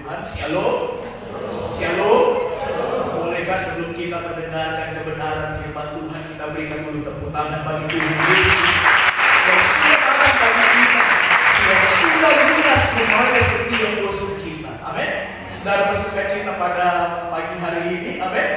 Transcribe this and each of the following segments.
Tuhan. Shalom. Shalom. Bolehkah sebelum kita mendengarkan kebenaran firman Tuhan, kita berikan dulu tepuk tangan bagi Tuhan Yesus yang sudah datang bagi kita, yang sudah lunas semuanya setiap dosa kita. Amin. Saudara bersuka cita pada pagi hari ini. Amin.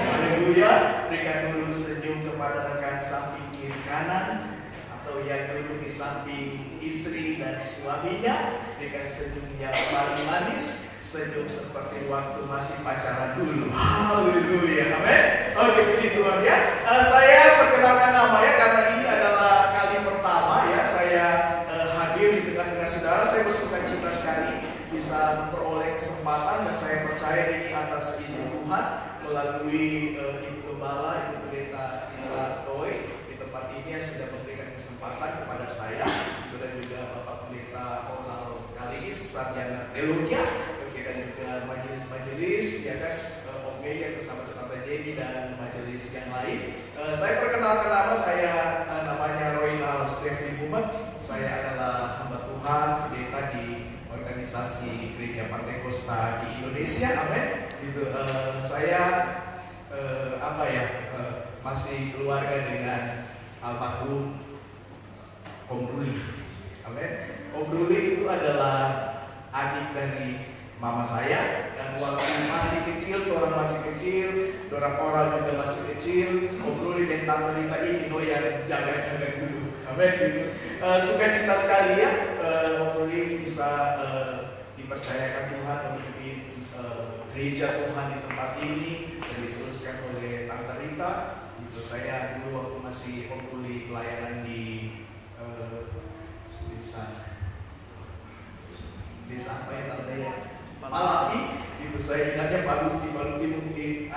Haleluya. Berikan dulu senyum kepada rekan samping kiri kanan atau yang duduk di samping istri dan suaminya. Berikan senyum yang paling manis, senyum seperti waktu masih pacaran dulu. Haleluya. Amin. Oke, puji Tuhan ya. Saya perkenalkan namanya karena ini adalah kali pertama ya saya hadir di tengah-tengah saudara. Saya bersuka cita sekali bisa memperoleh kesempatan, dan saya percaya ini atas izin Tuhan melalui Ibu Gembala, Ibu Pendeta Ila Toy di tempat ini yang sudah memberikan kesempatan kepada saya, itu dan juga Bapak Pendeta Ronald Kaligis, Sarjana Teologi, dan juga majelis-majelis ya kan, Om Meyer bersama Tante Jenny dan majelis yang lain. Saya perkenalkan nama saya, namanya Roynal Stefani Muhammad. Saya adalah hamba Tuhan, pendeta di organisasi Gereja Pantekosta di Indonesia. Amin. Gitu. Saya masih keluarga dengan almarhum Om Ruli. Amin. Om Ruli itu adalah adik dari mama saya, dan waktu masih kecil, orang masih kecil, orang juga masih kecil, Om Ruli dan Tante Rita ini yang jaga-jaga dulu. Amin. Gitu. Sukacita sekali ya, Om Ruli bisa dipercayakan Tuhan memimpin gereja Tuhan di tempat ini, dan diteruskan oleh Tante Rita. Gitu. Saya dulu waktu masih Om Ruli pelayanan di desa apa ya Tante ya? Palapi. Itu saya ingatnya Paluki mungkin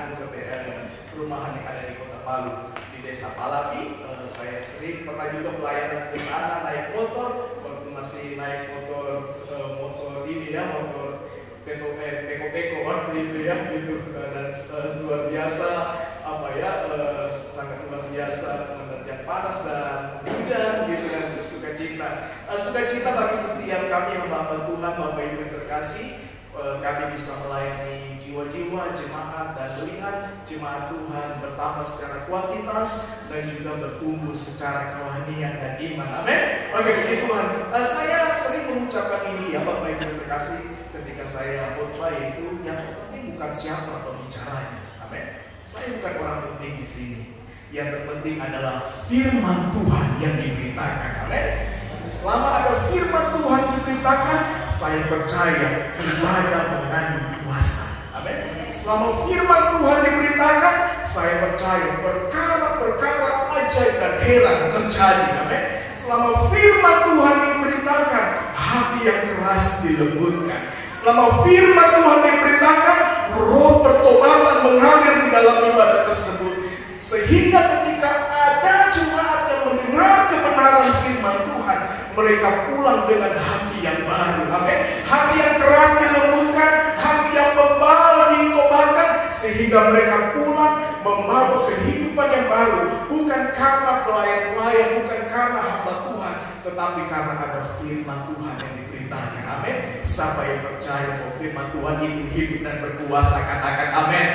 perumahan yang ada di kota Palu, di desa Palapi. Saya sering pernah juga pelayanan ke sana naik motor, waktu masih naik motor ini ya, motor peko waktu itu ya, gitu. Dan luar biasa sangat luar biasa menerjang panas dan hujan gitu, dan bersukacita. Sukacita bagi setiap kami hamba Tuhan, Bapak Ibu yang terkasih. Kami bisa melayani jiwa-jiwa jemaat dan melihat jemaat Tuhan bertambah secara kuantitas dan juga bertumbuh secara kerohanian dan iman. Amin. Oke, puji Tuhan. Saya sering mengucapkan ini ya Bapak Ibu yang terkasih ketika saya khotbah, yaitu yang terpenting bukan siapa pembicaranya. Amin. Saya bukan orang penting di sini. Yang terpenting adalah firman Tuhan yang diberitakan. Amin. Selama ada firman Tuhan diberitakan, saya percaya ibadah mengandung kuasa. Amin. Selama firman Tuhan diberitakan, saya percaya perkara-perkara ajaib dan heran terjadi. Amin. Selama firman Tuhan diberitakan, hati yang keras dilembutkan. Selama firman Tuhan diberitakan, roh pertobatan mengalir di dalam ibadah tersebut. Sehingga ketika ada jemaat yang mendengar kebenaran firman Tuhan, mereka pulang dengan hati yang baru. Amin. Hati yang keras dilembutkan, hati yang bebal ditobatkan, sehingga mereka pulang membawa kehidupan yang baru, bukan karena pelayan-pelayan, bukan karena hamba Tuhan, tetapi karena ada firman Tuhan yang diberitakan. Amin. Siapa yang percaya bahwa firman Tuhan itu hidup dan berkuasa, katakan amin.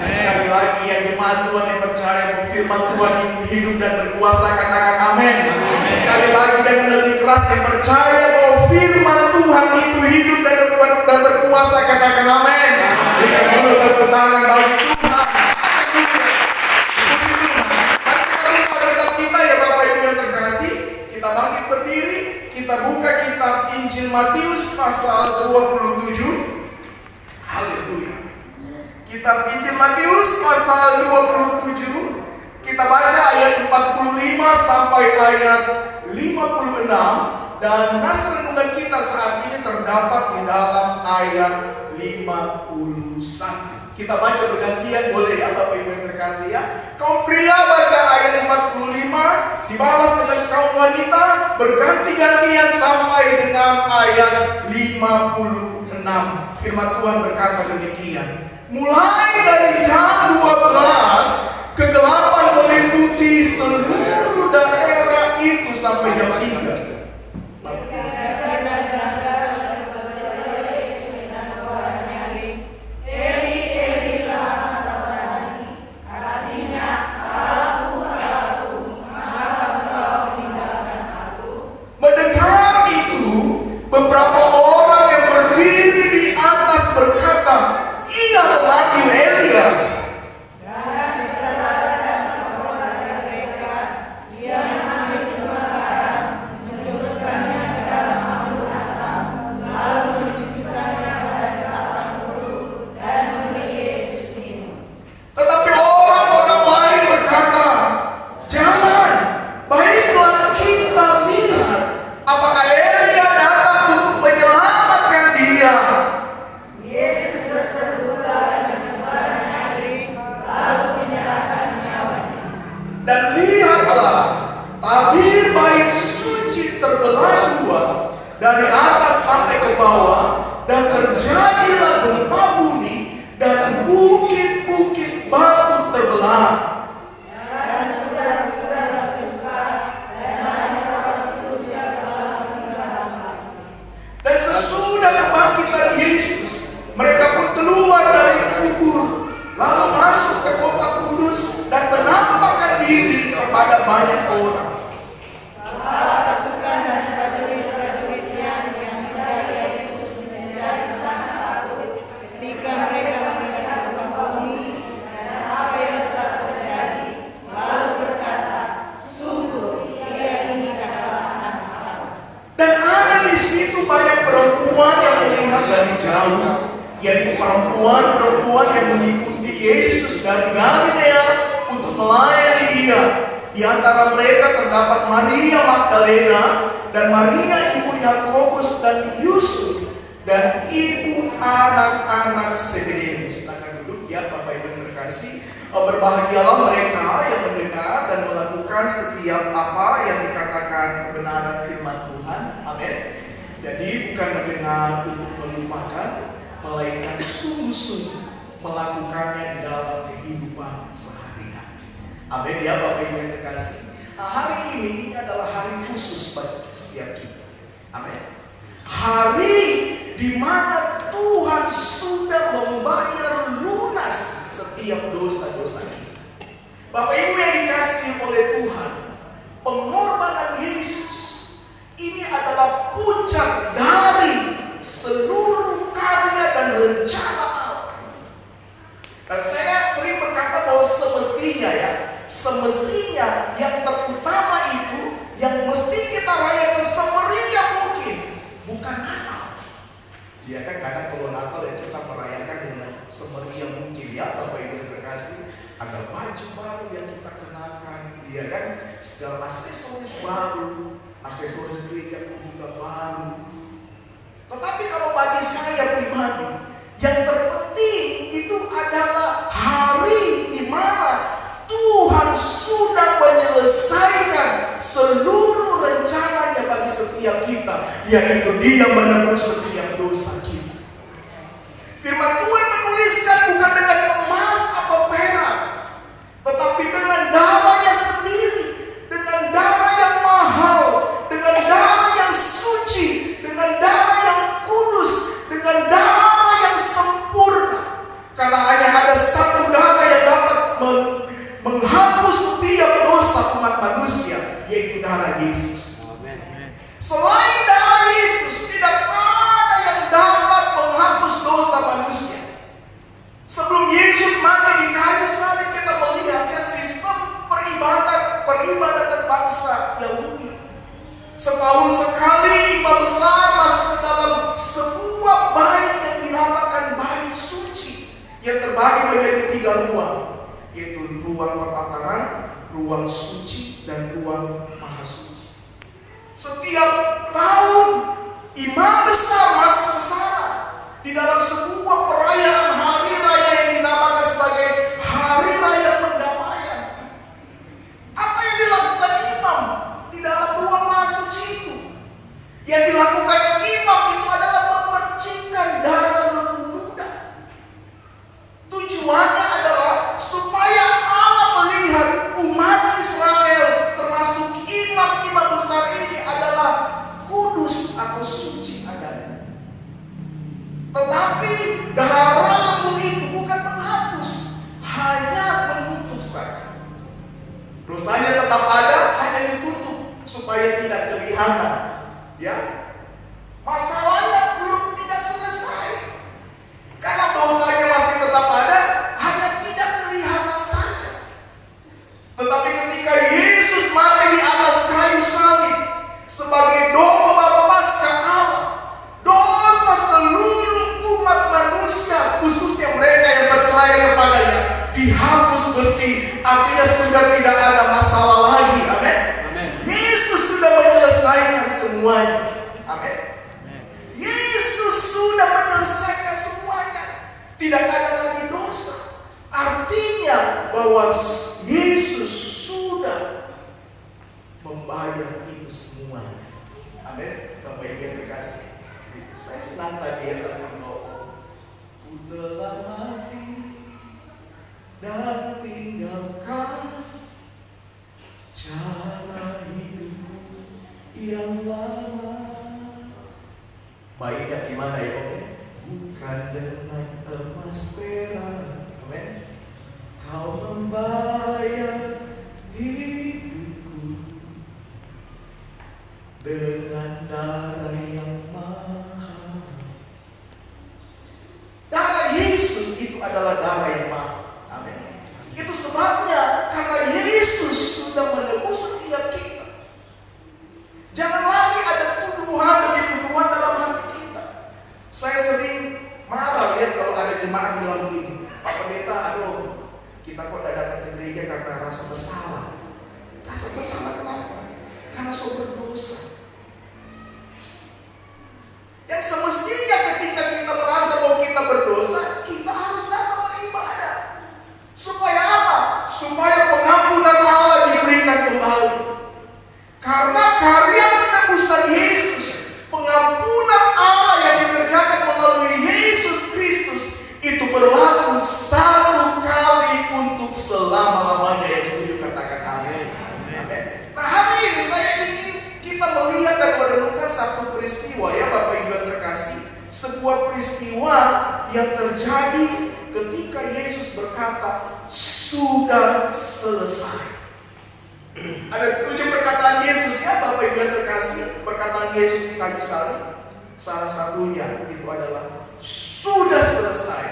Sekali lagi, yang jemaat Tuhan yang percaya bahwa firman Tuhan itu hidup dan berkuasa, katakan amin. Sekali lagi dengan lebih keras, yang percaya bahwa firman Tuhan itu hidup dan berkuasa, katakan amin. Berikan dulu tepuk tangan bagi Tuhan. Kita ya Bapak Ibu yang terkasih, kita bangkit berdiri, kita buka kitab Injil Matius pasal 27. Haleluya. Kitab Injil Matius pasal 27, kita baca ayat 45 sampai ayat 56, dan naskah renungan kita saat ini terdapat di dalam ayat 51. Kita baca bergantian, boleh ya Bapak Ibu yang terkasih ya. Kaum pria baca ayat 45, dibalas dengan kaum wanita, berganti-gantian sampai dengan ayat 56. Firman Tuhan berkata demikian. Mulai dari jam 12, kegelapan meliputi seluruh daerah itu sampai jam 3. kepada banyak orang. Pasukan dan prajurit-prajuritnya yang menjaga Yesus menjadi sangat takut ketika mereka melihat gempa bumi dan apa yang telah terjadi, lalu berkata, sungguh dia ini adalah anak Allah. Dan ada di situ banyak perempuan yang melihat dari jauh, yaitu perempuan-perempuan yang mengikuti Yesus dari Galilea untuk melayani Dia. Di antara mereka terdapat Maria Magdalena dan Maria ibu Yakobus dan Yusuf dan ibu anak-anak Zebedeus. Silakan duduk ya Bapak Ibu yang terkasih. Berbahagialah mereka yang mendengar dan melakukan setiap apa yang dikatakan kebenaran firman Tuhan. Amin. Jadi bukan mendengar untuk melupakan, melainkan sungguh-sungguh melakukannya di dalam kehidupan sehari-hari. Amin ya Bapak Ibu yang terkasih. Nah, hari ini adalah hari khusus bagi setiap kita. Amin. Hari di mana Tuhan sudah membayar lunas setiap dosa-dosa kita. Bapak Ibu yang dikasihi oleh Tuhan, pengorbanan Yesus ini adalah puncak dari seluruh karya dan rencana Allah. Dan saya sering berkata bahwa semestinya yang terutama itu yang mesti kita rayakan semeriah mungkin, bukan Natal. Ya kan, kadang kalau Natal ya kita merayakan dengan semeriah mungkin ya Bapak Ibu yang terkasih. Ada baju baru yang kita kenakan, ya kan, segala aksesoris baru, aksesoris gereja pun juga baru. Tetapi kalau bagi saya pribadi, yang terpenting itu adalah hari di mana Tuhan sudah menyelesaikan seluruh rencananya bagi setiap kita, yaitu Dia menebus setiap dosa kita. Firman Tuhan menuliskan bukan dengan emas atau perak, tetapi dengan darahnya sendiri, dengan darah yang mahal, dengan darah yang suci, dengan darah yang kudus, dengan darah yang sempurna. Karena hanya ada satu darah yang dapat menghapus setiap dosa umat manusia, yaitu darah Yesus. Selain darah Yesus, tidak ada yang dapat menghapus dosa manusia. Sebelum Yesus mati di kayu salib, kita melihat ya sistem peribadatan bangsa Yahudi. Setahun sekali imam besar masuk ke dalam sebuah bait yang dinamakan bait suci, yang terbagi menjadi 3 ruang, yaitu ruang perpataran, ruang suci, dan ruang maha suci. Setiap tahun imam besar masuk ke sana di dalam sebuah perayaan hari raya yang dinamakan sebagai hari raya pendamaian. Apa yang dilakukan imam di dalam ruang maha suci itu? Yang dilakukan imam itu adalah memercikkan darah lembu muda. Tujuannya adalah supaya Allah melihat umat Israel, termasuk imam-imam besar ini adalah kudus atau suci adanya. Tetapi darah lembu itu bukan menghapus, hanya menutup saja. Dosanya tetap ada, hanya ditutup supaya tidak kelihatan. Ya, masalahnya belum tidak selesai. Karena dosanya masih tetap ada, hanya tidak kelihatan saja. Tetapi ketika Yesus mati di atas kayu salib sebagai domba Paskah Allah, dosa seluruh umat manusia, khususnya mereka yang percaya kepadanya, dihapus bersih. Artinya sudah tidak ada masalah lagi. Amin. Yesus sudah menyelesaikan semuanya. Amin. Yesus sudah menyelesaikan semuanya. Tidak ada lagi dosa. Artinya bahwa Yesus sudah membayar itu semuanya. Amin. Bapak Ibu yang terkasih, saya senang tadi ya bahwa ku telah mati dan tinggalkan cara hidupku yang lama. Baiknya gimana ya Om? Bukan dengan emas perak, amin, kau membayar hidup. Yesus itu adalah darah yang mahal. Amin. Itu sebabnya karena Yesus sudah menebus setiap kita. Jangan lagi ada tuduhan demi tuduhan dalam hati kita. Saya sering marah lihat kalau ada jemaat bilang begini, Pak Pendeta, aduh, kita kok datang ke gereja karena rasa bersalah. Rasa bersalah kenapa? Karena sobat berdosa. Yang semestinya ketika kita merasa bahwa kita berdosa, kita harus datang beribadah. Supaya apa? Supaya pengampunan Allah diberikan kembali. Karena karya penebusan Yesus, pengampunan Allah yang dikerjakan melalui Yesus Kristus itu berlaku satu kali untuk selama-lamanya. Yang setuju katakan amin. Amin. Nah, hari ini saya ingin kita melihat dan merenungkan satu peristiwa, ya Bapak Ibu yang terkasih, sebuah peristiwa yang terjadi ketika Yesus berkata, sudah selesai. Ada 7 perkataan Yesus, ya Bapak Ibu yang terkasih. Perkataan Yesus di kayu salib, salah satunya itu adalah sudah selesai.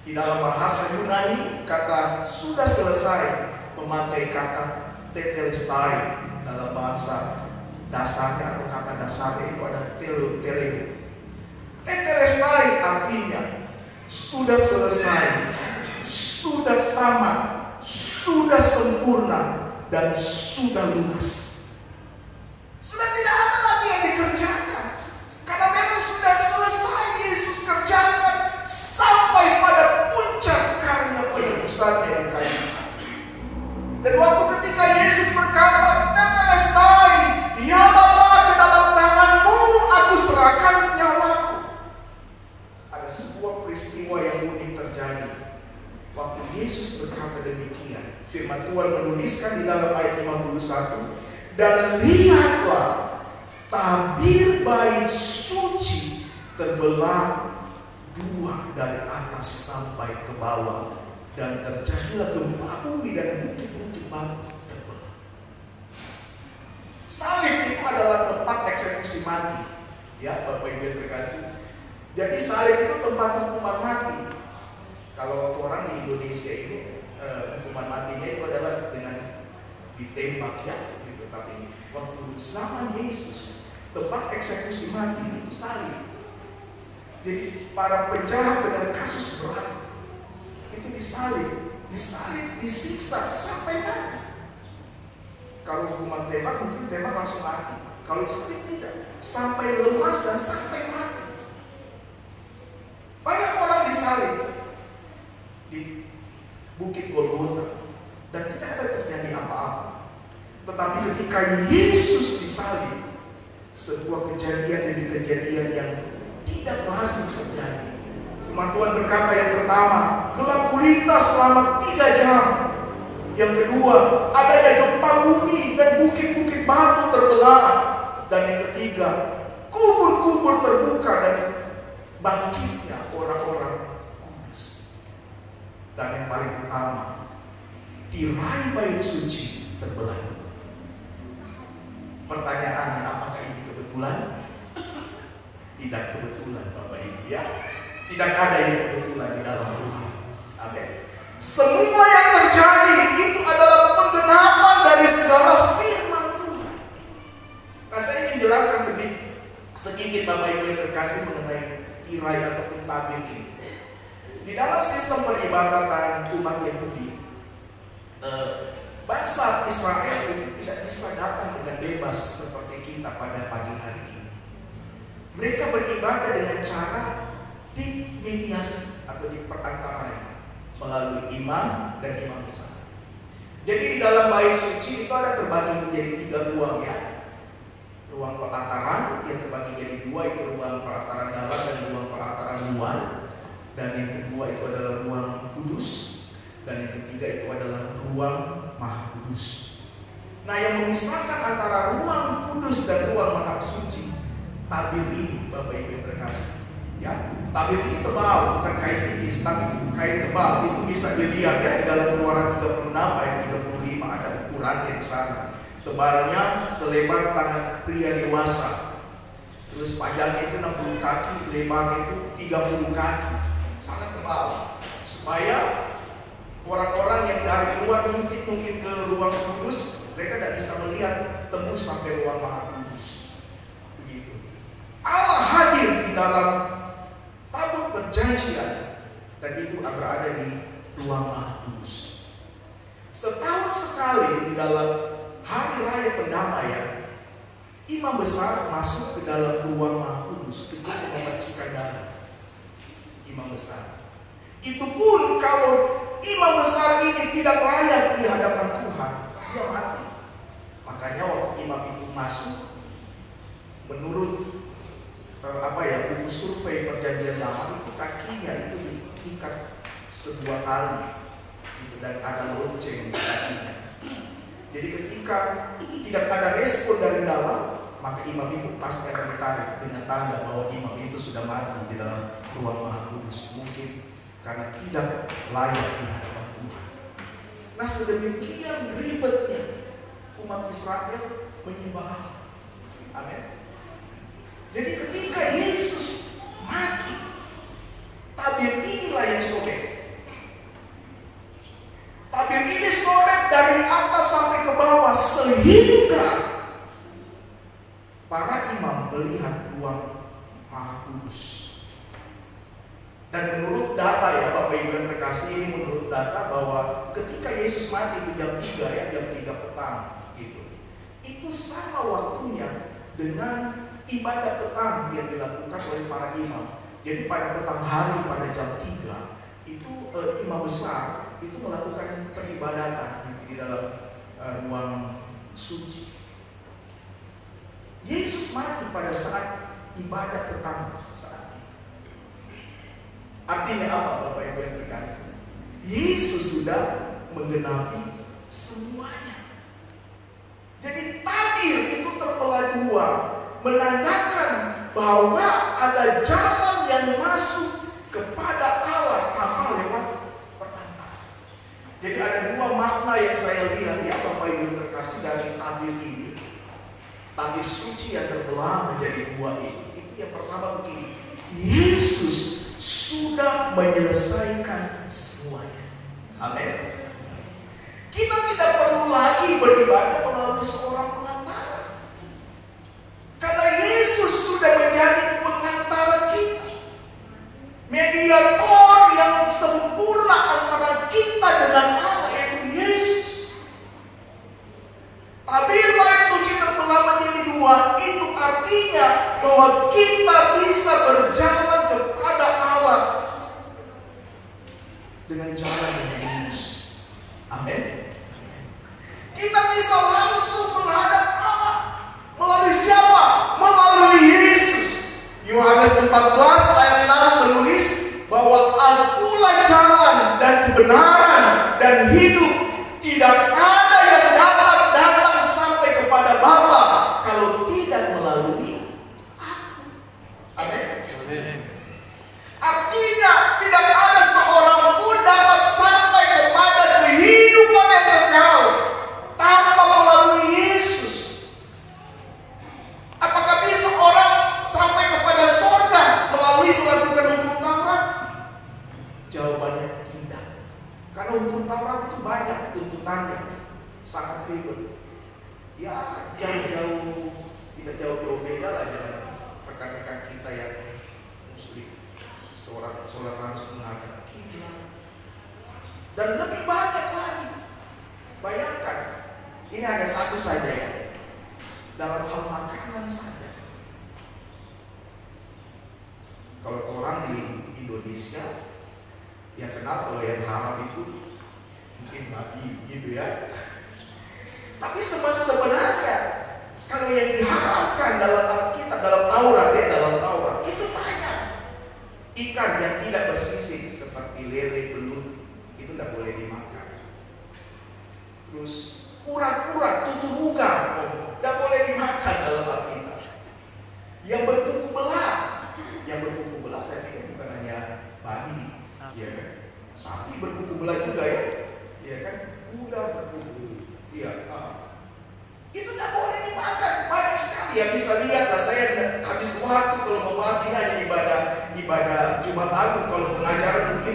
Di dalam bahasa Yunani, kata sudah selesai memakai kata tetelestai. Dalam bahasa dasarnya atau kata dasarnya itu ada teleo. Tetelestai artinya sudah selesai, sudah tamat, sudah sempurna, dan sudah lunas. Sudah tidak ada lagi yang dikerjakan, karena memang sudah selesai. Yesus kerjakan sampai pada puncak karya penebusannya di kayu salib. Dan waktu ketika Yesus berkata, tetelestai, ya Bapa, ke dalam tanganmu aku serahkan nyawaku. Ada sebuah peristiwa yang unik terjadi. Waktu Yesus berkata demikian, firman Tuhan menuliskan di dalam ayat 51, dan lihatlah tabir bait suci terbelah 2 dari atas sampai ke bawah, dan terjadilah gempa bumi dan bukit-bukit batu terbelah. Salib itu adalah tempat eksekusi mati, ya Bapak Ibu yang terkasih. Jadi salib itu tempat hukuman mati. Kalau orang di Indonesia ini hukuman matinya itu adalah dengan ditembak, ya gitu. Tapi waktu zaman Yesus, tempat eksekusi mati itu salib. Jadi para penjahat dengan kasus berat itu disalib, disiksa sampai mati. Kalau hukuman tembak mungkin tembak langsung mati. Kalau disalib tidak, sampai lemas dan sampai mati. Banyak orang disalib di Bukit Golgota dan tidak ada terjadi apa-apa. Tetapi ketika Yesus disalib, sebuah kejadian demi kejadian yang tidak lazim terjadi. Firman Tuhan berkata yang pertama, gelap gulita selama 3 jam. Yang kedua, adanya gempa bumi dan bukit-bukit batu terbelah. Dan yang ketiga, kubur-kubur terbuka dan bangkitnya orang-orang kudus. Dan yang paling utama, tirai bait suci terbelah. Pertanyaannya, apakah ini kebetulan? Tidak kebetulan Bapak Ibu, ya. Tidak ada yang kebetulan di dalam dunia. Amin. Semua yang terjadi itu adalah penggenapan dari segala firman Tuhan. Nah, saya ingin jelaskan sedikit Bapak Ibu yang terkasih mengenai tirai ataupun tabir ini. Di dalam sistem peribadatan umat Yahudi, bangsa Israel itu tidak bisa datang dengan bebas seperti kita pada pagi hari ini. Mereka beribadah dengan cara dimediasi atau diperantarai melalui imam dan imam besar. Jadi di dalam bait suci itu ada terbagi menjadi 3 ruang, ya. Ruang pelataran yang terbagi jadi 2, itu ruang pelataran dalam dan ruang pelataran luar. Dan yang kedua itu adalah ruang kudus, dan yang ketiga itu adalah ruang maha kudus. Nah, yang memisahkan antara ruang kudus dan ruang maha suci, tabir ini Bapak Ibu yang terkasih, ya. Tabir ini tebal, bukan kain tipis, tapi kain tebal. Itu bisa dilihat, ya, di dalam Keluaran 36 ayat 35 ada ukurannya di sana. Tebalnya selebar tangan pria dewasa. Terus panjangnya itu 60 kaki, lebarnya itu 30 kaki. sangat tebal, supaya orang-orang yang dari luar ngintip mungkin ke ruang kudus, mereka tidak bisa melihat tembus sampai ruang Maha Kudus. Begitu. Allah hadir di dalam tabut perjanjian, dan itu berada di ruang Maha Kudus. Setahun sekali di dalam hari raya pendamaian, imam besar masuk ke dalam ruang Maha Kudus untuk memercikan darah imam besar. Itu pun kalau imam besar ini tidak layak di hadapan Tuhan, dia mati. Makanya waktu imam itu masuk, menurut buku survei perjanjian lama, itu kakinya itu diikat sebuah tali gitu, dan ada lonceng di kakinya. Jadi ketika tidak ada respon dari dalam, maka imam itu pasti akan ditarik dengan tanda bahwa imam itu sudah mati di dalam ruang Maha Kudus, mungkin karena tidak layak di hadapan Tuhan. Nah, sedemikian ribetnya umat Israel menyembah Allah. Amin. Jadi ketika Yesus mati, tabir inilah yang sobek. Tabir ini sobek dari atas sampai ke bawah, sehingga para imam melihat ruang Maha Kudus. Dan menurut data ya Bapak Ibu yang terkasih, ini menurut data bahwa ketika Yesus mati itu jam 3 jam 3 petang gitu. Itu sama waktunya dengan ibadah petang yang dilakukan oleh para imam. Jadi pada petang hari pada jam 3 itu imam besar itu melakukan peribadatan di dalam ruang suci. Yesus mati pada saat ibadah petang saat itu. Artinya apa Bapak Ibu yang terkasih? Yesus sudah menggenapi semuanya. Jadi tabir itu terbelah dua, menandakan bahwa ada jalan yang masuk kepada Allah tanpa lewat perantara. Jadi ada dua makna yang saya lihat ya Bapak Ibu yang terkasih dari tabir ini. Tabir suci yang terbelah menjadi dua ini. Itu yang pertama begini, Yesus sudah menyelesaikan semuanya. Amin. Kita tidak perlu lagi beribadah melalui seorang pengantara, karena Yesus sudah menjadi pengantara kita, mediator yang sempurna antara kita dengan Allah, yaitu Yesus. Tabir bait suci terbelah menjadi dua, itu artinya bahwa kita bisa berjalan kepada Allah dengan jalan yang lurus. Amin. Kita bisa langsung menghadap Allah melalui siapa? Melalui Yesus. Yohanes 14 ayat 6 menulis bahwa Akulah jalan dan kebenaran dan hidup. Tidak ada yang dapat datang sampai kepada Bapa kalau tidak melalui Aku. Amin. Artinya tidak ada seorang pun dapat sampai kepada kehidupan yang kekal tanpa melalui Yesus. Apakah bisa orang sampai kepada surga melalui melakukan hukum Taurat? Jawabannya tidak. Karena hukum Taurat itu banyak tuntutannya, sangat ribet. Ya jauh-jauh, tidak jauh-jauh beda lah dengan rekan-rekan kita yang Muslim. Sholat harus menghadap kiblat dan lebih banyak lagi. Bayangkan, ini hanya satu saja ya, dalam hal makanan saja. Kalau orang di Indonesia yang kenal kalau yang haram itu mungkin babi gitu ya. Tapi sebenarnya kalau yang diharamkan dalam Alkitab, dalam Taurat itu banyak. Ikan yang tidak bersisik seperti lele, belut itu tidak boleh dimakan. Terus kura-kura, tuturuga tidak boleh dimakan dalam Alkitab. Yang berkuku belah, saya pikir bukan hanya babi, ya kan? Sapi berkuku belah juga ya kan? Kuda berkuku, iya. Itu tidak boleh dimakan. Banyak sekali ya, bisa lihat lah, saya habis waktu kalau membahas ini hanya ibadah Jumat Agung kalau pengajaran mungkin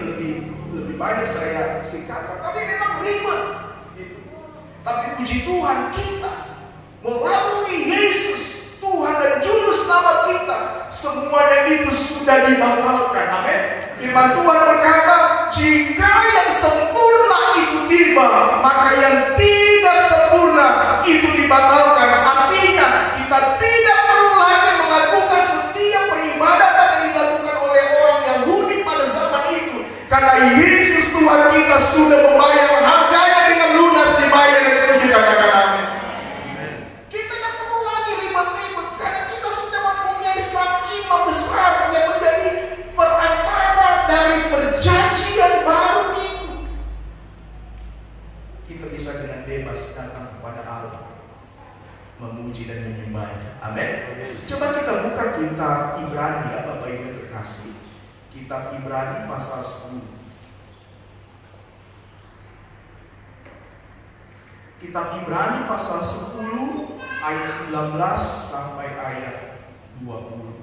lebih banyak saya singkatkan, tapi memang ribet gitu. Tapi puji Tuhan, kita melalui Yesus Tuhan dan Juru Selamat kita, semuanya itu sudah dibatalkan. Amin. Firman Tuhan berkata, jika yang sempurna itu tiba, maka yang tidak sempurna itu dibatalkan. Artinya kita tidak perlu lagi melakukan setiap peribadatan yang dilakukan oleh orang Yahudi pada zaman itu, karena Yesus Tuhan kita sudah membayar harganya dengan lunas, dibayar dan suci. Katakan amin. Kita tidak perlu lagi ribet-ribet, karena kita sudah mempunyai sang imam besar yang menjadi perantara dari perjanjian baru itu. Kita bisa dengan bebas datang kepada Allah, memuji dan menyembahnya. Amin. Coba kita buka kitab Ibrani ya Bapak Ibu yang terkasih. Kitab Ibrani pasal 10. Kitab Ibrani pasal 10 ayat 19 sampai ayat 20.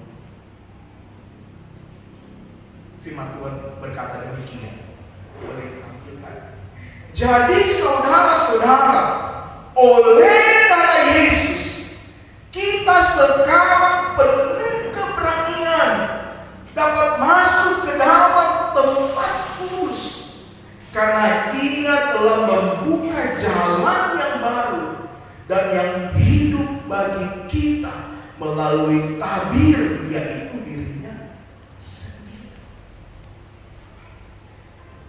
Firman Tuhan berkata demikian. Boleh ditampilkan. Jadi saudara-saudara, oleh darah Yesus kita sekarang penuh keberanian dapat masuk ke dalam tempat kudus, karena Ia telah membuka jalan yang baru dan yang hidup bagi kita melalui tabir, yaitu dirinya sendiri.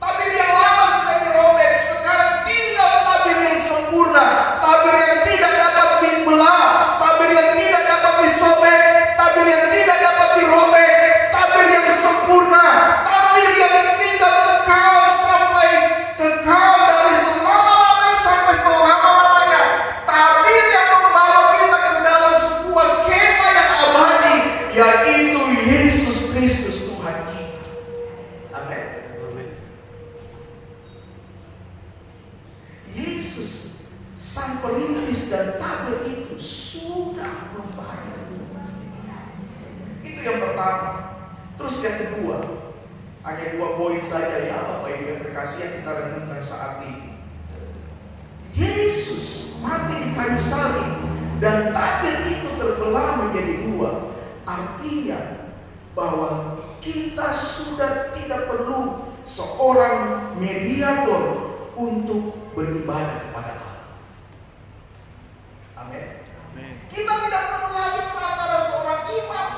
Tabir yang lama sudah dirobek, sekarang tinggal tabir yang sempurna, tabir yang tidak dapat dibelah, tabir yang tidak dapat disobek, tabir yang tidak dapat dirobek, tabir yang sempurna, tabir yang tinggal kekal sampai kekal dari selama-lamanya sampai selama-lamanya, tabir yang membawa kita ke dalam sebuah kemah yang abadi, yaitu Yesus Kristus Tuhan kita. Amin. Yesus sang perintis dan tabir itu sudah membayar lunas. Itu yang pertama. Terus yang kedua, hanya 2 poin saja ya Bapak Ibu yang terkasih yang kita renungkan saat ini. Yesus mati di kayu salib dan tabir itu terbelah menjadi 2. Artinya bahwa kita sudah tidak perlu seorang mediator untuk beribadah kepada Allah. Amin. Kita tidak perlu lagi perantara seorang imam,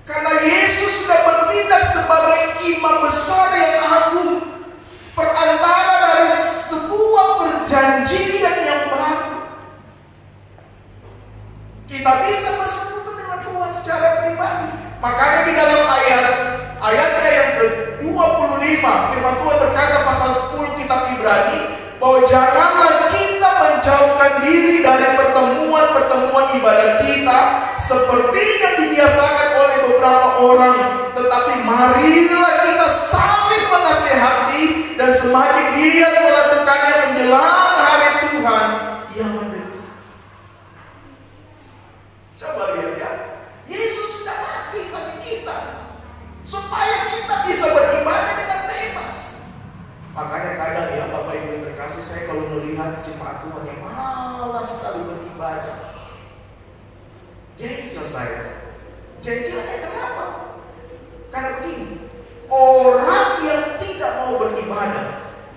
karena Yesus sudah bertindak sebagai imam besar yang agung, perantara dari sebuah perjanjian yang baru. Kita bisa bersekutu dengan Tuhan secara pribadi. Makanya di dalam ayatnya yang ke-25, firman Tuhan berkata pasal 10 kitab Ibrani, bahwa janganlah kita menjauhkan diri dari pertemuan-pertemuan ibadah kita seperti yang dibiasakan oleh beberapa orang, tetapi marilah kita saling menasihati dan semakin giat melakukannya menjelang hari Tuhan yang mendekat. Coba lihat ya, Yesus sudah mati bagi kita supaya kita bisa beribadah dengan bebas. Makanya kadang ya Bapak Ibu yang terkasih, saya kalau melihat jemaat Tuhan yang malas sekali beribadah, jengkel saya. Jengkelnya kenapa? Karena begini, orang yang tidak mau beribadah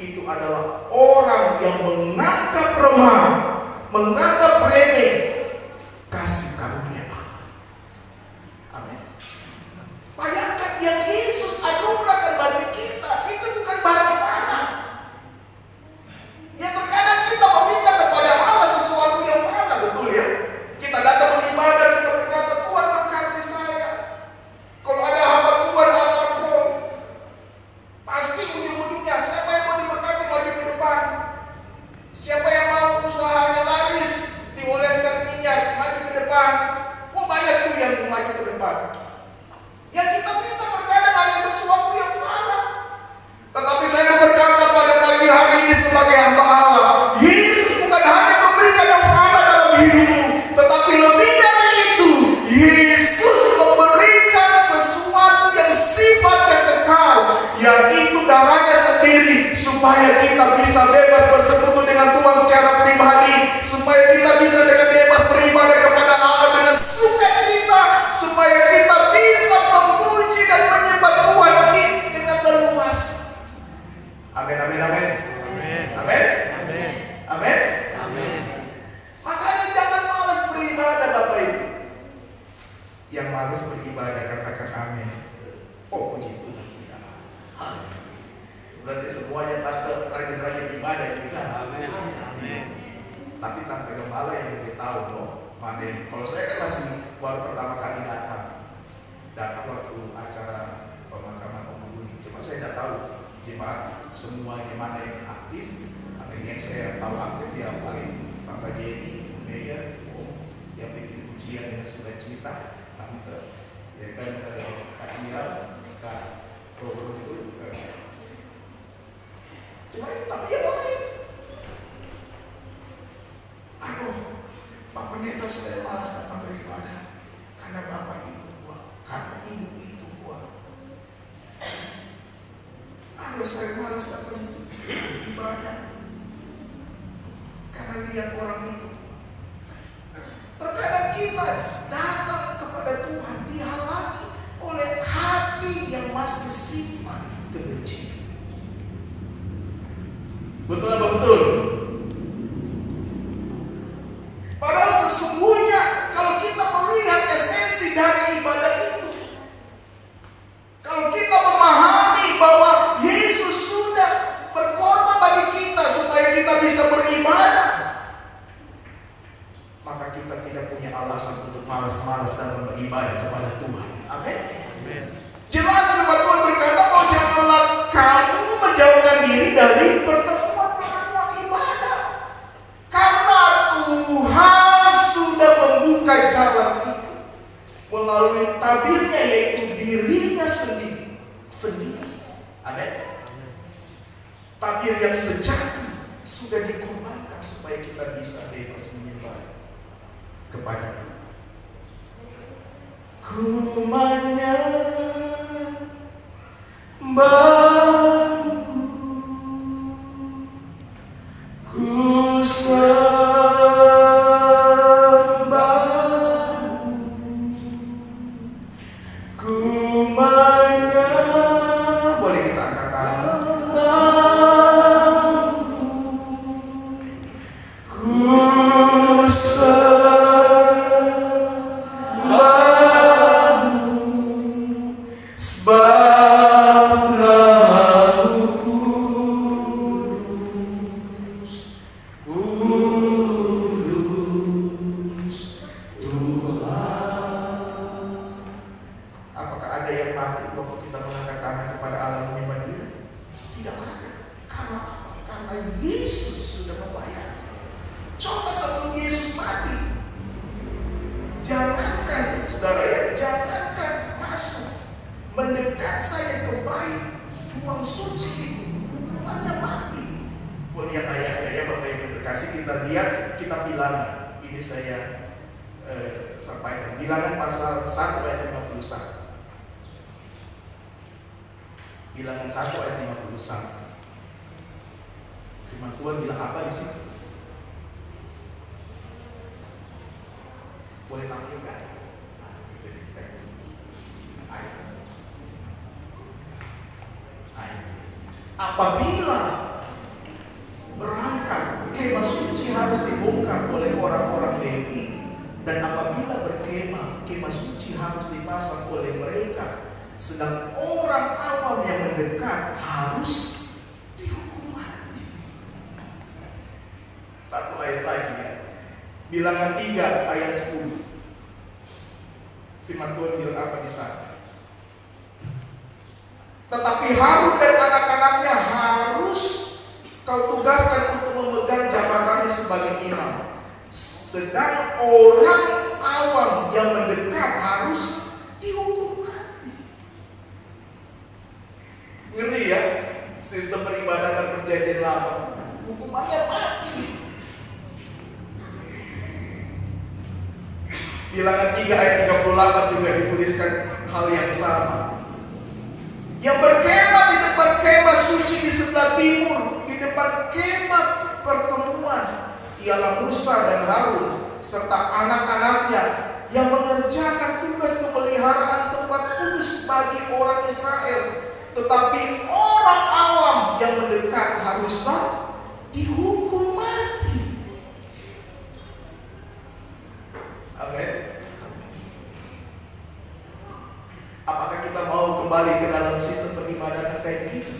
itu adalah orang yang menganggap remah, menganggap remeh kasih karunia Allah. Amin. Bayangkan yang Yesus anugerahkan bagi kita itu bukan barang fana. Ya terkadang kita meminta kepada Allah sesuatu yang fana, betul ya? Kita datang beribadah, kita berkata, Tuhan berkati saya. Kalau ada hamba Tuhan altar call, pasti ujung-ujungnya siapa yang mau diberkati maju ke depan, siapa yang mau usahanya laris, dioleskan yang itu darahnya sendiri, supaya kita bisa bebas bersekutu dengan Tuhan secara pribadi, supaya kita bisa dengan bebas beribadah kepada Allah dengan sukacita, supaya kita bisa memuji dan menyembah Tuhan dengan leluasa. Amin, amin, amin. Amin. Amin. Amin. Makanya jangan malas beribadah, Bapak Ibu. Yang malas beribadah katakan amin. Oh, puji Tuhan. Berarti semuanya tante rajin-rajin ibadah kita. Amin. Tapi tante gembala yang lebih tahu loh. Mana? Kalau saya kan masih baru pertama kali datang waktu acara pemakaman Om Buni. Cuma saya tidak tahu jemaat semua gimana yang aktif. Ada yang saya tahu aktif ya paling Tante Jenny, Mega, yang bikin pujian dengan sukacita, Tante, ya kan Kak Ira, Kak Robert itu. Cuma tapi yang lain, aduh, Pak Pendeta saya malas datang beribadah karena Bapak itu kuat, karena Ibu itu kuat. Aduh, saya malas datang ibadah karena lihat orang itu. Terkadang kita datang kepada Tuhan dihalangi oleh hati yang masih simpan kebencian. Betul apa betul? Padahal sesungguhnya kalau kita melihat esensi dari ibadah itu, kalau kita memahami bahwa Yesus sudah berkorban bagi kita supaya kita bisa beribadah, maka kita tidak punya alasan untuk malas-malas dalam beribadah kepada Tuhan. Amin. Jelas firman Tuhan berkata bahwa janganlah kamu menjauhkan diri dari pertemuan-pertemuan ibadah, karena Tuhan sudah membuka jalan itu melalui tabirnya, yaitu dirinya sendiri. Amin. Tabir yang sejati sudah dikorbankan supaya kita bisa bebas menyembah kepada Tuhan. Ku menyembah, ku sembah, ku menyembah. Boleh kita angkat tangan. Ku sebab namamu kudus, kudus Tuhan. Apakah ada yang mati waktu kita mengangkat tangan kepada Allah menyembah Dia? Tidak ada. Karena Yesus sudah membayar. Coba sebelum Yesus mati, jangankan saudara ya, jangankan masuk mendekat saya ke bait ruang suci itu, hukumannya mati. Lihat ayatnya ya Bapak Ibu terkasih, kita lihat, kita bilangan. Ini saya sampaikan. Bilangan pasal 1 ayat 51. Bilangan 1 ayat 51. Firman Tuhan bilang apa di situ? Boleh tampilkan? Apabila berangkat, kemah suci harus dibongkar oleh orang-orang Lewi, dan apabila berkemah, kemah suci harus dipasang oleh mereka, sedang orang awam yang mendekat harus dihukum mati. Satu ayat lagi ya, Bilangan 3 ayat 10. Firman Tuhan bilang apa di sana? Tetapi Harun dan anak-anaknya harus kau tugaskan untuk memegang jabatannya sebagai imam. Sedang orang awam yang mendekat harus dihukum mati. Ngeri ya, sistem peribadatan perjanjian lama. Hukumannya mati. Bilangan 3 ayat 38 juga dituliskan hal yang sama. Yang berkemah di depan Musa dan Harun serta anak-anaknya yang mengerjakan tugas pemeliharaan tempat kudus bagi orang Israel. Tetapi orang awam yang mendekat haruslah dihukum mati. Amin. Apakah kita mau kembali ke dalam sistem peribadatan kayak begitu?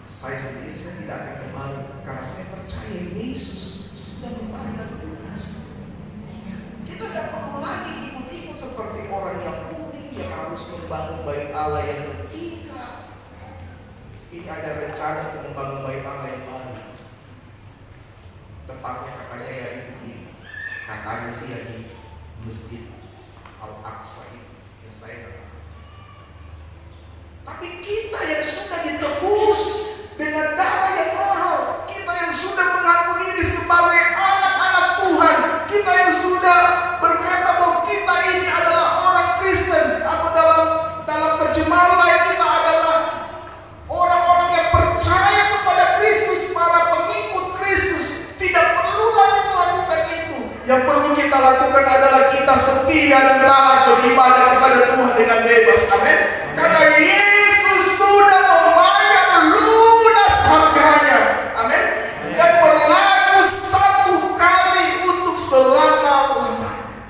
Saya sendiri tidak akan kembali, karena saya percaya Yesus sudah membayar lunas. Kita tidak perlu lagi ikut-ikut seperti orang Yahudi yang harus membangun bait Allah yang ketiga. Ini ada rencana untuk membangun bait Allah yang baru. Tepatnya katanya ya ini, katanya sih ya di Masjid Al-Aqsa yang saya kenal. Tapi kita yang sudah ditebus dengan darah yang mahal, kita yang sudah mengaku diri sebagai anak-anak Tuhan, kita yang sudah berkata bahwa kita ini adalah orang Kristen, atau dalam terjemahan lain kita adalah orang-orang yang percaya kepada Kristus, para pengikut Kristus. Tidak perlu lagi melakukan itu. Yang perlu kita lakukan adalah kita setia dan taat beribadah kepada Tuhan dengan bebas. Amin. Karena Yesus sudah membayar lunas harganya. Amin. Dan berlaku satu kali untuk selama-lamanya.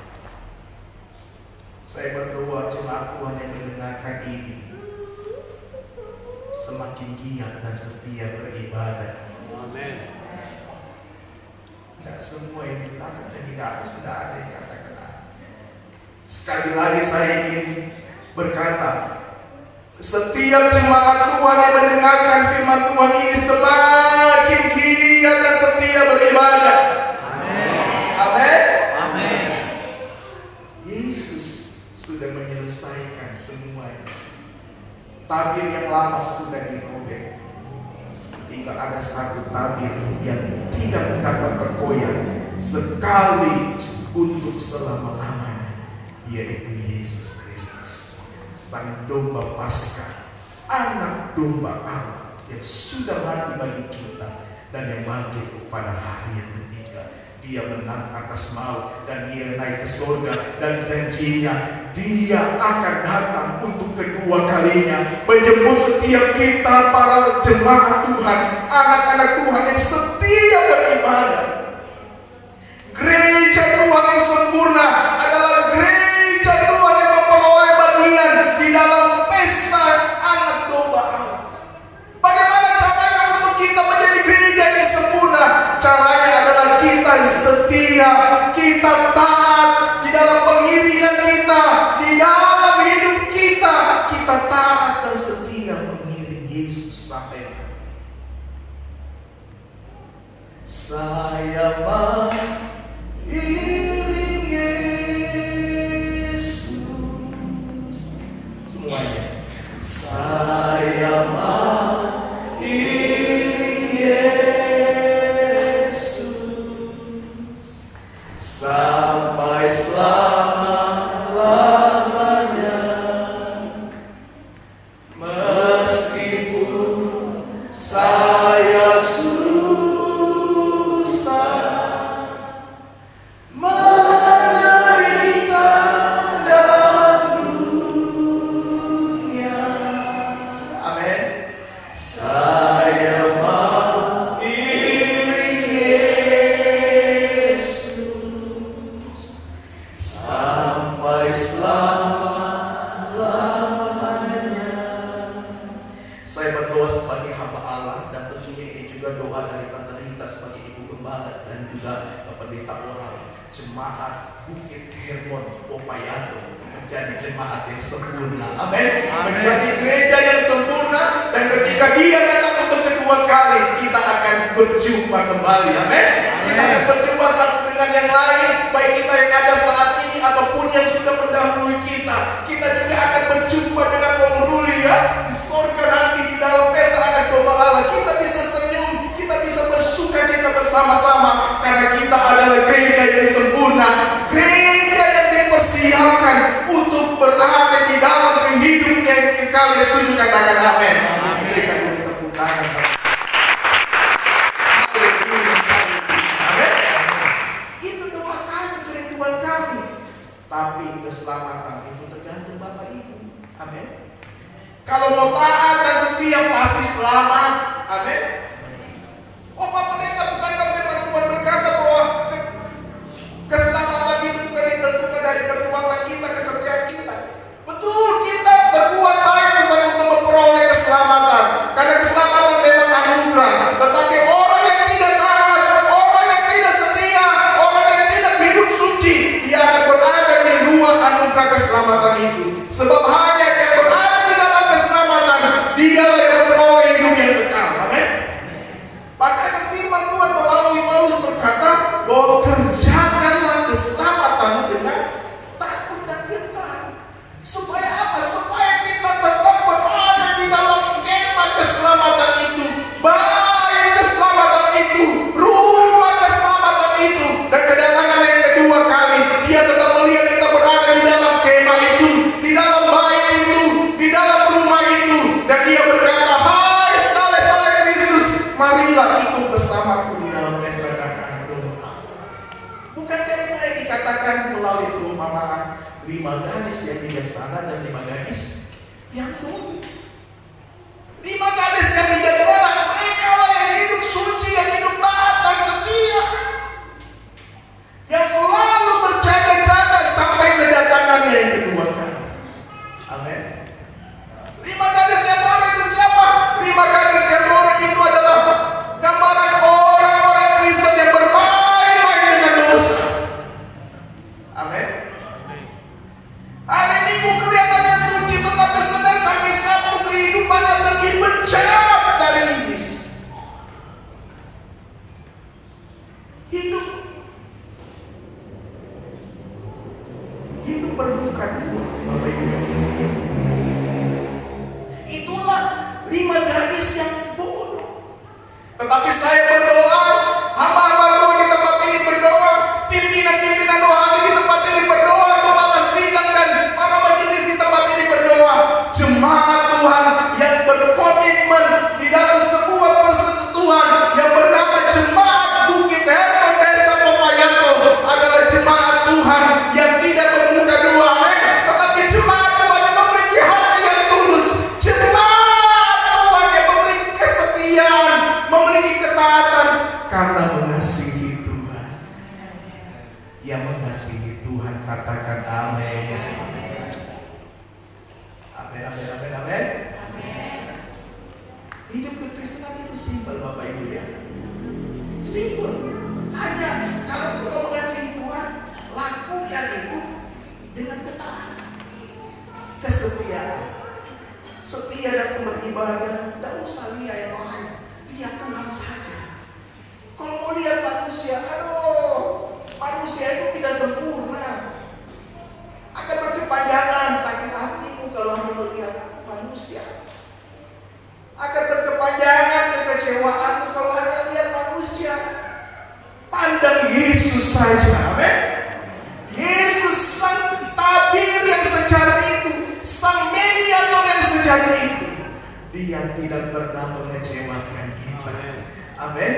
Saya berdoa jemaat Tuhan yang mendengarkan ini semakin giat dan setia beribadah. Amin. Tidak semua yang dikatakan dan di atas tidak ada yang katakan. Sekali lagi saya ingin berkata, setiap jemaat Tuhan yang mendengarkan firman Tuhan ini semakin giat dan setia beribadah. Amin. Amin. Yesus sudah menyelesaikan semuanya. Tabir yang lama sudah dirobek. Tinggal ada satu tabir yang tidak dapat bergoyang sekali untuk selama-lamanya, yaitu Yesus Kristus, Sang Domba Paskah, Anak Domba Allah yang sudah mati bagi kita dan yang bangkit pada hari yang ketiga. Dia menang atas maut dan dia naik ke surga, dan janjinya dia akan datang untuk kedua kalinya menjemput setiap kita para jemaat Tuhan, anak-anak Tuhan yang setia beribadah. Gereja Tuhan yang sempurna adalah gereja Tuhan yang memperoleh bagian di dalam pesta anak domba Allah. Bagaimana caranya untuk kita menjadi gereja yang sempurna? Caranya adalah kita setia, kita taat di dalam pengiringan kita, di dalam hidup kita, kita taat dan setia mengiring Yesus sampai mati. Saya mengiring Yesus. Semuanya. Saya mengiring Yesus sampai selama-lamanya. Meskipun saya susah menderita dalam dunia. Amin. Saya mau iring Yesus sampai selama-lamanya. Saya berdoa sebagai hamba Allah, dan tentunya ini juga doa dari Tante Rita sebagai Ibu Gembala dan juga Pendeta Oral. Jemaat Bukit Hermon Opayanto menjadi jemaat yang sempurna. Amin. Menjadi gereja yang sempurna, dan ketika dia datang untuk kedua kali, kita akan berjumpa kembali. Amin. Kita akan berjumpa satu dengan yang lain, baik kita yang ada saat ini ataupun yang sudah mendahului kita. Kita juga akan berjumpa dengan Om Ruli ya di sorga nanti di dalam pesta anak domba Allah. Kita bisa senyum, kita bisa bersuka cita bersama-sama, karena kita adalah gereja yang sempurna, gereja yang dipersiapkan untuk berada di dalam kehidupan yang kekal. Yang setuju katakan amin. Berikan dulu tepuk tangan. Haleluya. mau taat dan setia pasti selamat. Amin. Oh Pak Pendeta, bukankah firman Tuhan berkata bahwa keselamatan itu bukan ditentukan dari perbuatan kita, kesetiaan kita. Betul, kita berbuat baik bukan untuk memperoleh keselamatan, karena keselamatan memang anugerah. Tetapi orang yang tidak taat, orang yang tidak setia, orang yang tidak hidup suci, dia akan berada di luar anugerah keselamatan itu. Sebab hanya yang berada di dalam keselamatan, dialah yang memperoleh hidup yang kekal. Amin. Makanya firman Tuhan melalui Paulus berkata bahwa kerjakanlah keselamatan dengan takut dan gentar. Supaya apa? Supaya kita tetap berada di dalam kemah keselamatan itu, baik keselamatan itu, rumah keselamatan itu, dan kedatangan yang kedua kali dia tetap melihat kita berada di dalam kemah itu, di dalam baik itu, di dalam rumah itu, dan dia berkata, hai saleh-saleh Kristus, marilah ikut bersamaku di dalam pesta dan domba. Bukankah itu yang dikatakan melalui perumpamaan 5 gadis yang bijaksana dan 5 gadis yang bodoh? 5 gadis yang bijaksana, mereka lah yang hidup suci, yang hidup taat dan setia, yang selalu berjaga-jaga sampai kedatangannya yang kedua kali. Amin. 5 gadis yang bodoh itu siapa? 5 gadis yang bodoh itu adalah gambaran orang-orang Kristen yang bermain-main dengan dosa. Amin. Hari Minggu kelihatannya suci, tetapi Senin sampai Sabtu kehidupannya lebih menjahat dari iblis. Hidup berbuka dua, Bapak Ibu. Itulah 5 gadis yang bodoh. Tetapi saya berdoa, hamba-hamba Tuhan di tempat ini berdoa, pimpinan-pimpinan rohani di tempat ini berdoa, kepala sidang dan para majelis di tempat ini berdoa. Jemaat Tuhan yang berkomitmen di dalam sebuah persekutuan yang bernama Jemaat Bukit Hermon Desa Popayanto adalah jemaat Tuhan yang tidak bermuka dua, amin. Tetapi jemaat Tuhan yang memiliki hati yang tulus, jemaat Tuhan yang memiliki kesetiaan, memiliki ketaatan karena mengasihi Tuhan. Yang mengasihi Tuhan katakan amin. Amin, amin, amin, amin. Hidup kekristenan itu simpel, Bapak Ibu ya. Simpel. Hanya kalau engkau mengasihi Tuhan, lakukan itu dengan ketaatan, kesetiaan. Setia dalam beribadah, tidak usah lihat yang lain, lihat Tuhan saja. Kalau mau lihat manusia, manusia itu tidak sempurna. Akan berkepanjangan sakit hatimu kalau hanya melihat manusia. Akan berkepanjangan kekecewaanmu kalau hanya lihat manusia. Pandang Yesus saja, amin. Yesus sang tabir yang sejati itu, sang mediator yang sejati itu, dia tidak pernah mengecewakan kita, amin.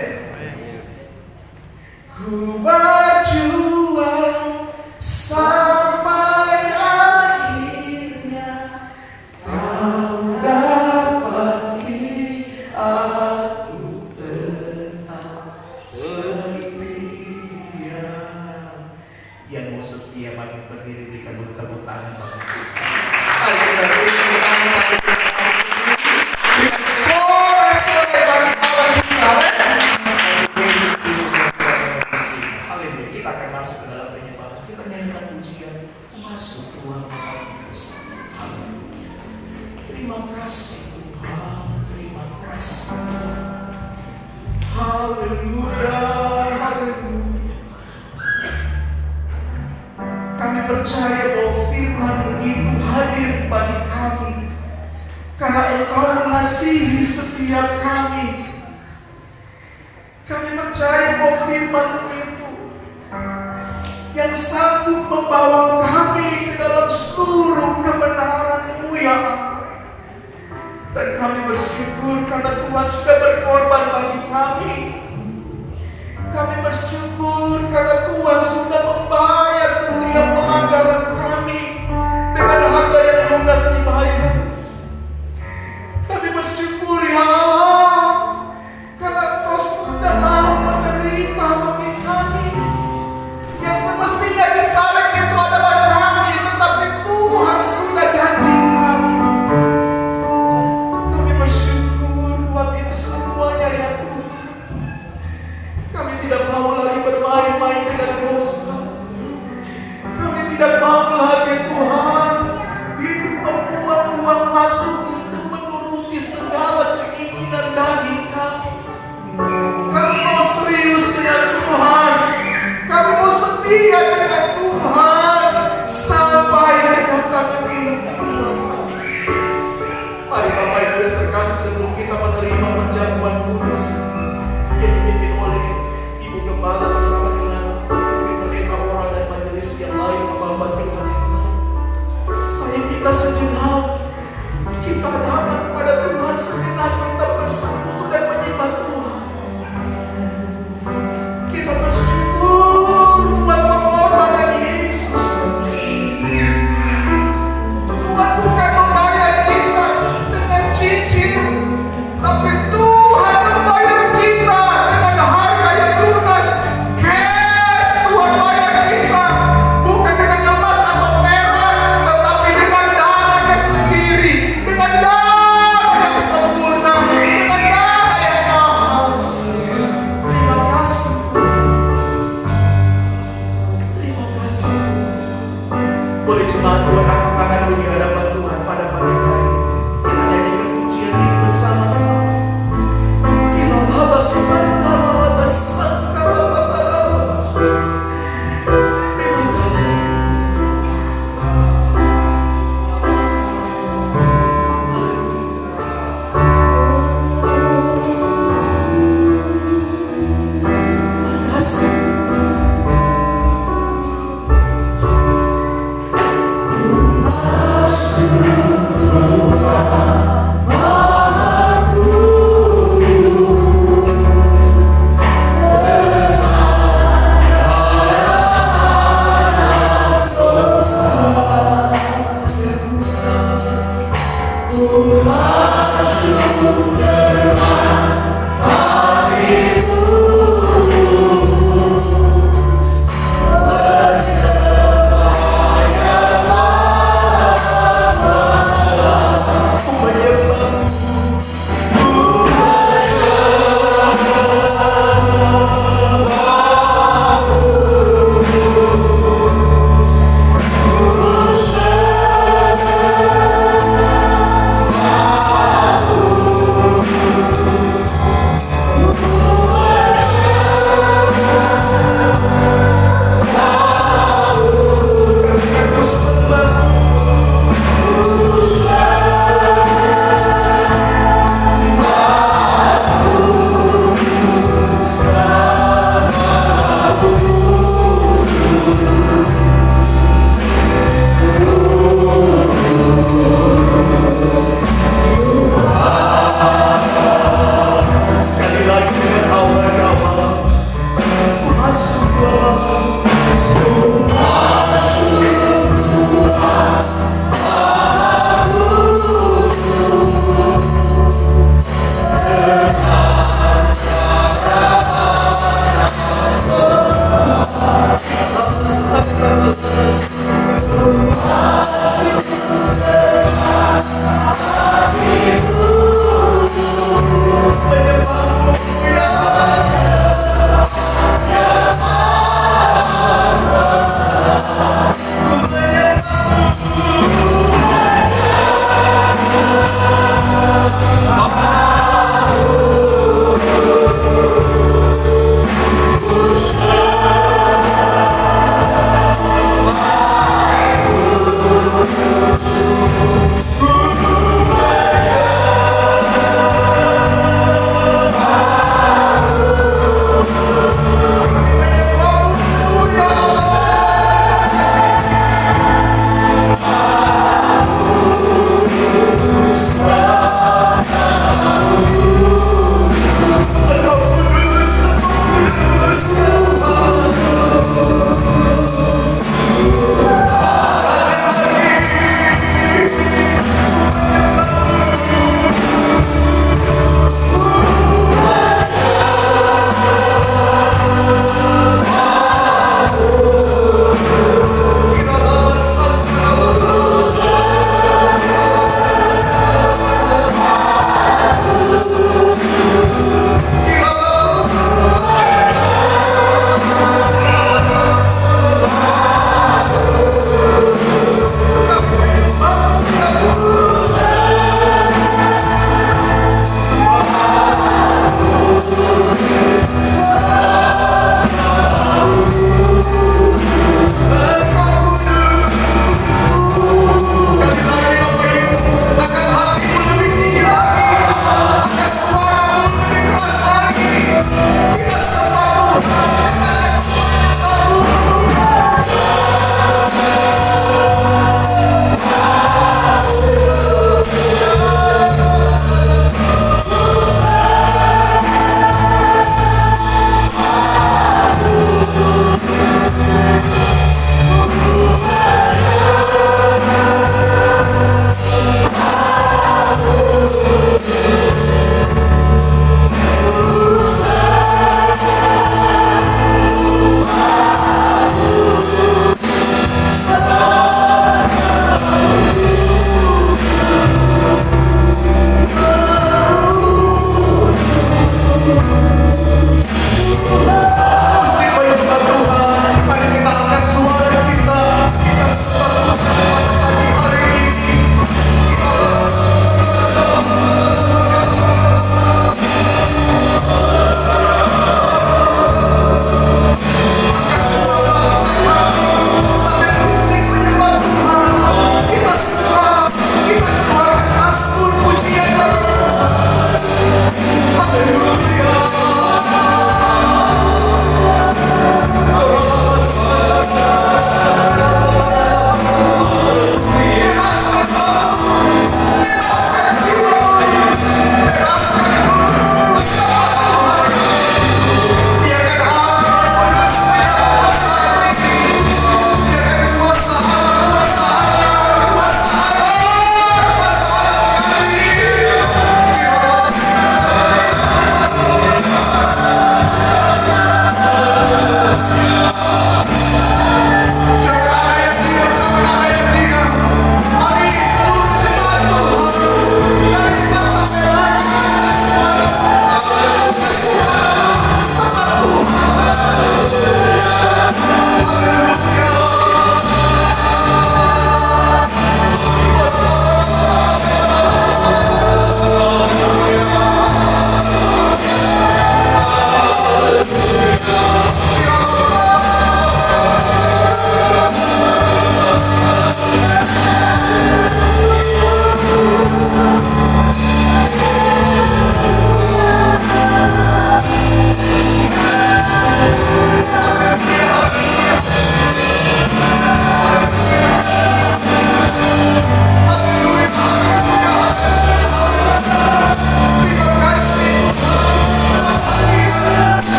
Ku berjuang sampai akhirnya, kau dapati aku tetap setia. Yang mau setia makin berdiri, berikan tepuk tangan bagi kita. Mari kita beri tepuk tangan sampai kita berikan sorak-sorai bagi Allah kita, amin. Yesus Kristus yang sudah menguji. Haleluya. Kita akan masuk ke dalam penyembahan. Kita nyanyikan pujian masuk ruang Allah bersama. Haleluya. Terima kasih Tuhan, terima kasih. Haleluya, haleluya. Kami percaya bahwa firman itu hadir bagi kami karena Engkau mengasihi setiap kami. Kami percaya bahwa firman itu yang sanggup membawa kami ke dalam seluruh kebenaran-Mu ya Allah. Dan kami bersyukur karena Tuhan sudah berkorban bagi kami. Kami bersyukur karena Tuhan sudah membayar setiap pelanggaran kami dengan harga yang lunas dibayar. menuruti segala keinginan daging kami. Kami mau serius dengan Tuhan. Kami mau setia dengan Tuhan sampai kedatangan yang kami datang. Mari Bapak Ibu yang terkasih, sebelum kita menerima perjamuan kudus yang dipimpin oleh Ibu Gembala bersama dengan pendeta orang dan majelis yang lain, Bapak Tuhan yang lain, saya minta sejenak kita datang kepada Tuhan, sejenak kita bersekutu dan menyembah Tuhan. Kita bersyukur buat pengorbanan Yesus. Tuhan bukan membayar kita dengan cicil, tapi Tuhan membayar kita dengan harga yang lunas. Cash, Tuhan bayar kita bukan dengan emas atau perak, tetapi dengan darahnya sendiri, dengan darah yang sempurna, dengan darah yang mahal. Terima kasih. Terima kasih. Boleh jemaat Tuhan angkat tangan dulu di hadapan Tuhan pada pagi hari ini. Kita nyanyikan pujian ini bersama-sama. Kita labas sangkala, labas sangkala, labas. Terima kasih. Terima kasih. Masuk